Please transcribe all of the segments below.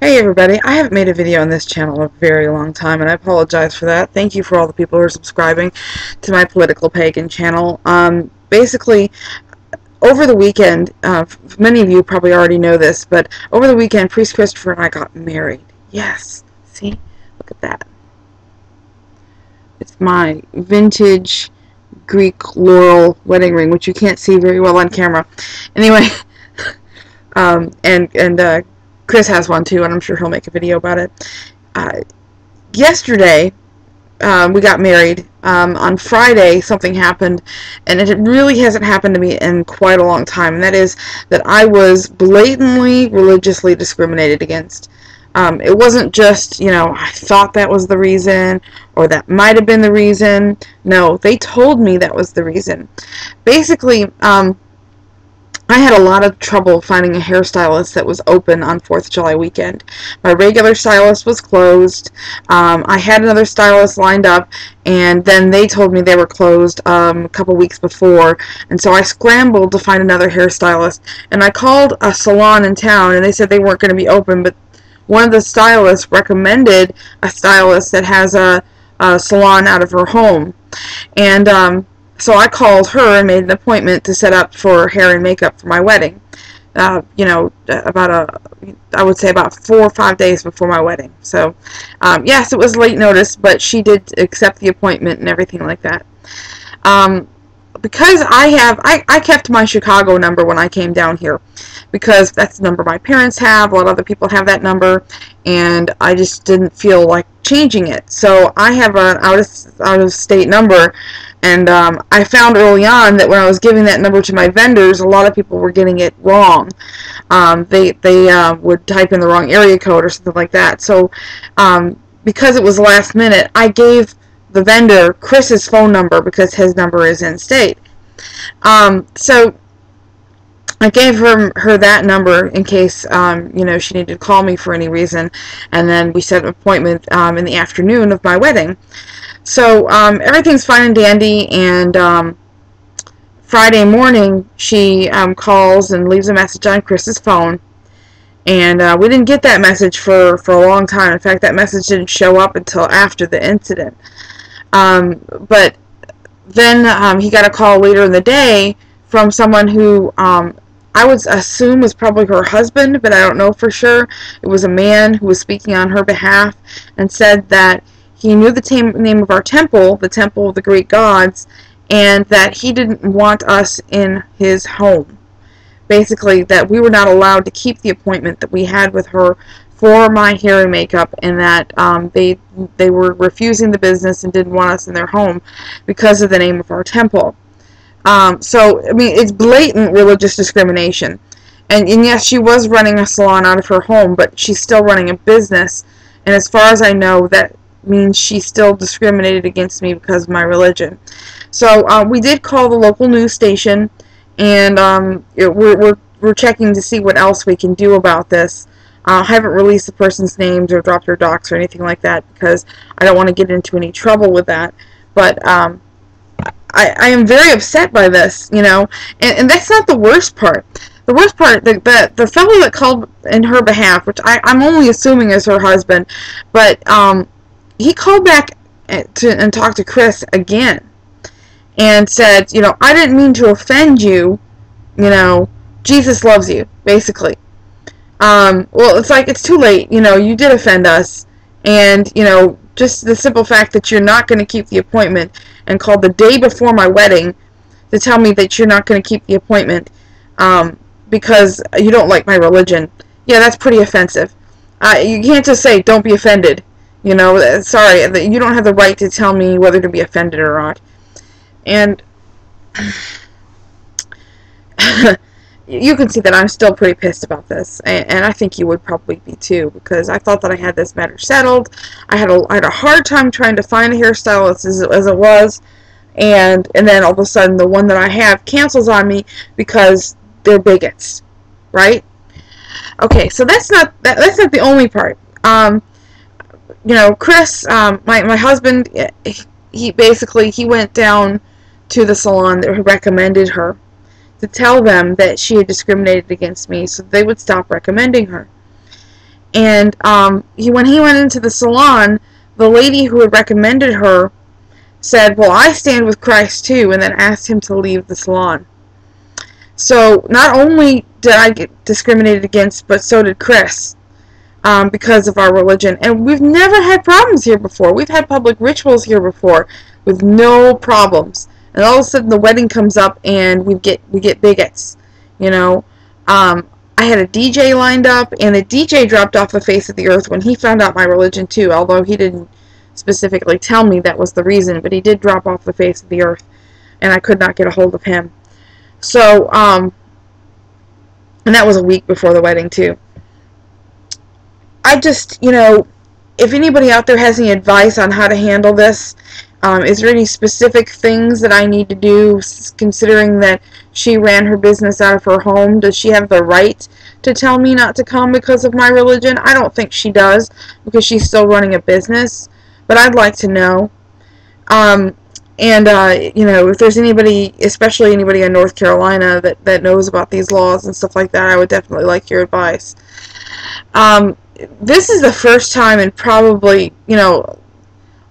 Hey everybody, I haven't made a video on this channel in a very long time, and I apologize for that. Thank you for all the people who are subscribing to my Political Pagan channel. Basically, over the weekend, many of you probably already know this, but over the weekend, Priest Christopher and I got married. Yes, see? Look at that. It's my vintage Greek laurel wedding ring, which you can't see very well on camera. Anyway, Chris has one too, and I'm sure he'll make a video about it. Yesterday, we got married. On Friday, something happened, and it really hasn't happened to me in quite a long time, and that is that I was blatantly religiously discriminated against. It wasn't just, I thought that was the reason, or that might have been the reason. No, they told me that was the reason. Basically, I had a lot of trouble finding a hairstylist that was open on 4th of July weekend. My regular stylist was closed. I had another stylist lined up, and then they told me they were closed a couple weeks before, and so I scrambled to find another hairstylist, and I called a salon in town, and they said they weren't going to be open, but one of the stylists recommended a stylist that has a salon out of her home, and so I called her and made an appointment to set up for hair and makeup for my wedding. I would say about 4 or 5 days before my wedding. So, yes, it was late notice, but she did accept the appointment and everything like that. Because I kept my Chicago number when I came down here, because that's the number my parents have. A lot of other people have that number, and I just didn't feel like changing it. So I have an out-of-state number, and I found early on that when I was giving that number to my vendors, a lot of people were getting it wrong. They would type in the wrong area code or something like that. So because it was last minute, I gave the vendor Chris's phone number because his number is in state. So I gave her that number in case she needed to call me for any reason, and then we set an appointment in the afternoon of my wedding. So everything's fine and dandy, and Friday morning she calls and leaves a message on Chris's phone, and we didn't get that message for a long time. In fact, that message didn't show up until after the incident. But then he got a call later in the day from someone who I would assume was probably her husband, but I don't know for sure. It was a man who was speaking on her behalf and said that he knew the name of our temple, the Temple of the Greek Gods, and that he didn't want us in his home. Basically, that we were not allowed to keep the appointment that we had with her for my hair and makeup, and that they were refusing the business and didn't want us in their home because of the name of our temple. So, I mean, it's blatant religious discrimination. And yes, she was running a salon out of her home, but she's still running a business. And as far as I know, that means she still discriminated against me because of my religion. So, we did call the local news station, and we're checking to see what else we can do about this. I haven't released the person's names or dropped their docs or anything like that because I don't want to get into any trouble with that. But I am very upset by this, and that's not the worst part. The worst part, the fellow that called in her behalf, which I'm only assuming is her husband, but he called back and talked to Chris again and said, I didn't mean to offend you, Jesus loves you, basically. Well, it's like, it's too late, you did offend us, and, just the simple fact that you're not going to keep the appointment and called the day before my wedding to tell me that you're not going to keep the appointment because you don't like my religion, yeah, that's pretty offensive. You can't just say, don't be offended, sorry, you don't have the right to tell me whether to be offended or not. And you can see that I'm still pretty pissed about this, and I think you would probably be too, because I thought that I had this matter settled. I had a hard time trying to find a hairstylist as it was, and then all of a sudden the one that I have cancels on me because they're bigots, right? Okay, so that's not the only part. Chris, my husband, he went down to the salon that recommended her to tell them that she had discriminated against me so they would stop recommending her. And when he went into the salon, the lady who had recommended her said, well, I stand with Christ too, and then asked him to leave the salon. So not only did I get discriminated against, but so did Chris, because of our religion. And we've never had problems here before. We've had public rituals here before with no problems. And all of a sudden the wedding comes up and we get bigots, you know. I had a DJ lined up, and the DJ dropped off the face of the earth when he found out my religion too, although he didn't specifically tell me that was the reason, but he did drop off the face of the earth, and I could not get a hold of him. So, and that was a week before the wedding too. I just, you know, if anybody out there has any advice on how to handle this, is there any specific things that I need to do, considering that she ran her business out of her home? Does she have the right to tell me not to come because of my religion? I don't think she does, because she's still running a business, but I'd like to know. You know, if there's anybody, especially anybody in North Carolina that knows about these laws and stuff like that, I would definitely like your advice. This is the first time in probably, you know,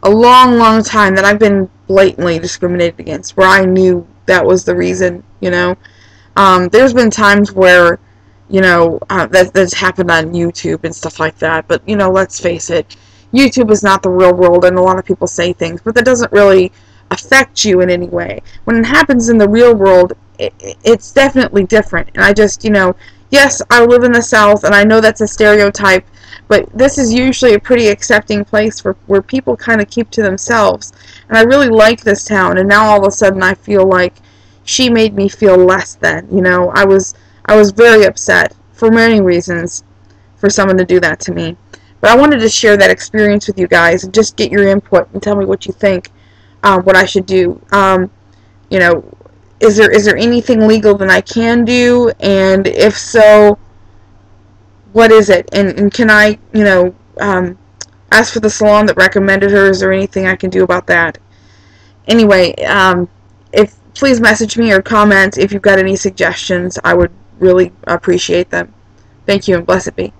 a long, long time that I've been blatantly discriminated against, where I knew that was the reason, you know. There's been times where, you know, that's happened on YouTube and stuff like that, but, you know, let's face it, YouTube is not the real world, and a lot of people say things, but that doesn't really affect you in any way. When it happens in the real world, it's definitely different, and I just, you know, yes, I live in the South, and I know that's a stereotype, but this is usually a pretty accepting place where people kind of keep to themselves. And I really like this town, and now all of a sudden I feel like she made me feel less than. You know, I was very upset for many reasons for someone to do that to me. But I wanted to share that experience with you guys and just get your input and tell me what you think, what I should do. You know, is there anything legal that I can do? And if so, what is it? And can I, you know, ask for the salon that recommended her? Is there anything I can do about that? Anyway, please message me or comment if you've got any suggestions. I would really appreciate them. Thank you, and blessed be.